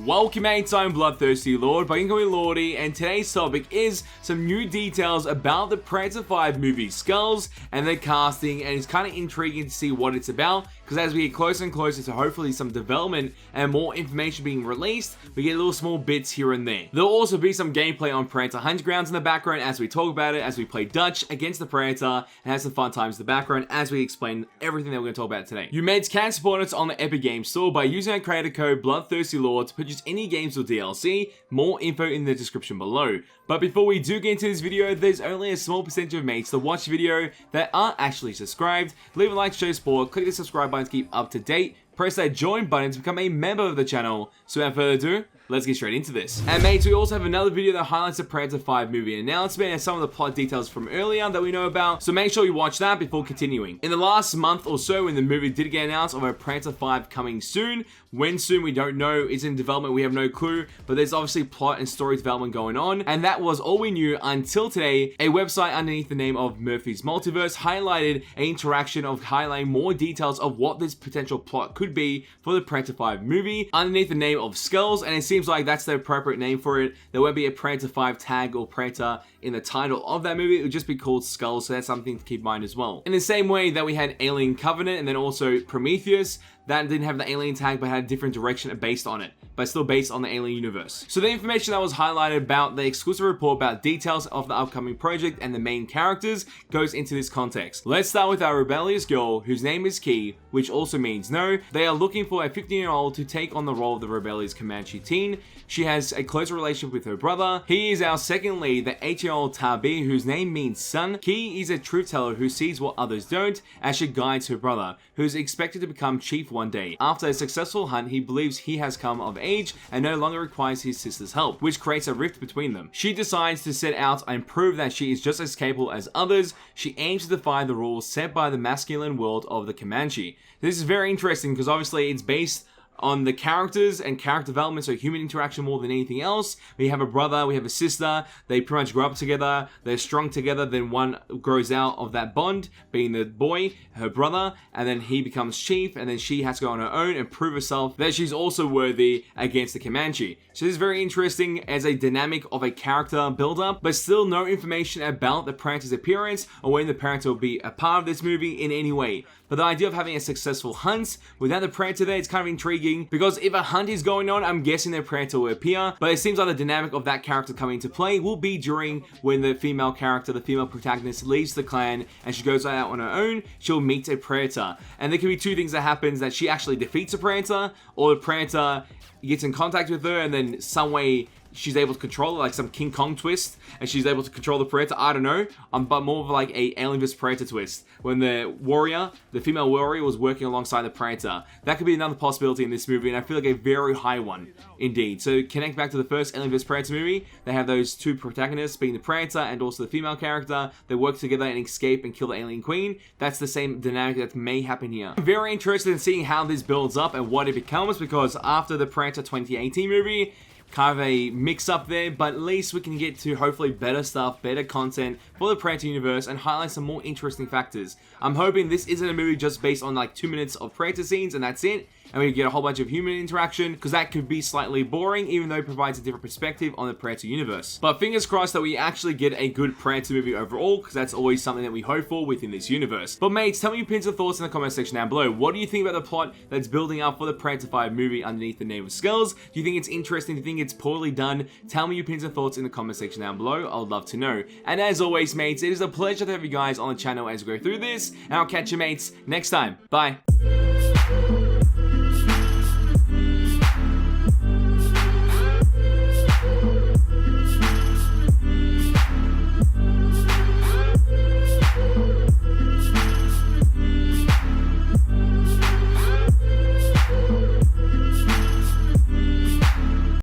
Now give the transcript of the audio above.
Welcome mates, I'm BloodThirstyLord, but you can call me Lordy, and today's topic is some new details about the Predator 5 movie Skulls and their casting, and it's kind of intriguing to see what it's about, because as we get closer and closer to hopefully some development and more information being released, we get little small bits here and there. There'll also be some gameplay on Predator Hunt Grounds in the background as we talk about it, as we play Dutch against the Predator, and have some fun times in the background as we explain everything that we're going to talk about today. You mates can support us on the Epic Games Store by using our creator code BloodThirstyLord to purchase any games or DLC. More info in the description below. But before we do get into this video, there's only a small percentage of mates that watch the video that aren't actually subscribed. Leave a like to show support, click the subscribe button to keep up to date, press that join button to become a member of the channel. So without further ado, let's get straight into this. And mates, we also have another video that highlights the Predator 5 movie announcement and some of the plot details from earlier that we know about, so make sure you watch that before continuing. In the last month or so, when the movie did get announced of a Predator 5 coming soon, when soon we don't know, it's in development, we have no clue, but there's obviously plot and story development going on, and that was all we knew until today. A website underneath the name of Murphy's Multiverse highlighted an interaction of highlighting more details of what this potential plot could be for the Predator 5 movie underneath the name of Skulls, and it seems like that's the appropriate name for it. There won't be a Predator 5 tag or Predator in the title of that movie. It would just be called Skulls, so that's something to keep in mind as well. In the same way that we had Alien Covenant and then also Prometheus, that didn't have the alien tag but had a different direction based on it, but still based on the alien universe. So the information that was highlighted about the exclusive report about details of the upcoming project and the main characters goes into this context. Let's start with our rebellious girl, whose name is Key, which also means no. They are looking for a 15-year-old to take on the role of the rebellious Comanche teen. She has a close relationship with her brother. He is our second lead, the 8-year-old Tabi, whose name means son. Key is a truth teller who sees what others don't, as she guides her brother, who is expected to become chief one day. After a successful hunt, he believes he has come of age and no longer requires his sister's help, which creates a rift between them. She decides to set out and prove that she is just as capable as others. She aims to defy the rules set by the masculine world of the Comanche. This is very interesting because obviously it's based on the characters and character development, so human interaction more than anything else. We have a brother, we have a sister, they pretty much grow up together, they're strong together, then one grows out of that bond, being the boy, her brother, and then he becomes chief, and then she has to go on her own and prove herself that she's also worthy against the Comanche. So this is very interesting as a dynamic of a character build-up, but still no information about the Predator's appearance or when the Predator will be a part of this movie in any way. But the idea of having a successful hunt without the Predator there, it's kind of intriguing, because if a hunt is going on, I'm guessing the Predator will appear, but it seems like the dynamic of that character coming into play will be during when the female character, the female protagonist, leaves the clan and she goes out on her own. She'll meet a Predator, and there could be two things that happens: that she actually defeats a Predator, or the Predator gets in contact with her and then some way she's able to control it, like some King Kong twist, and she's able to control the Predator. I don't know, but more of like a Alien vs Predator twist, when the warrior, the female warrior, was working alongside the Predator. That could be another possibility in this movie, and I feel like a very high one indeed. So connect back to the first Alien vs Predator movie. They have those two protagonists, being the Predator and also the female character. They work together and escape and kill the alien queen. That's the same dynamic that may happen here. I'm very interested in seeing how this builds up and what it becomes, because after the Predator 2018 movie, kind of a mix up there, but at least we can get to hopefully better stuff, better content for the Predator universe, and highlight some more interesting factors. I'm hoping this isn't a movie just based on like 2 minutes of Predator scenes and that's it, and we get a whole bunch of human interaction, because that could be slightly boring, even though it provides a different perspective on the Predator universe. But fingers crossed that we actually get a good Predator movie overall, because that's always something that we hope for within this universe. But mates, tell me your opinions and thoughts in the comment section down below. What do you think about the plot that's building up for the Predator 5 movie underneath the name of Skulls? Do you think it's interesting? Do you think it's poorly done? Tell me your opinions and thoughts in the comment section down below. I would love to know. And as always, mates, it is a pleasure to have you guys on the channel as we go through this, and I'll catch you mates next time. Bye.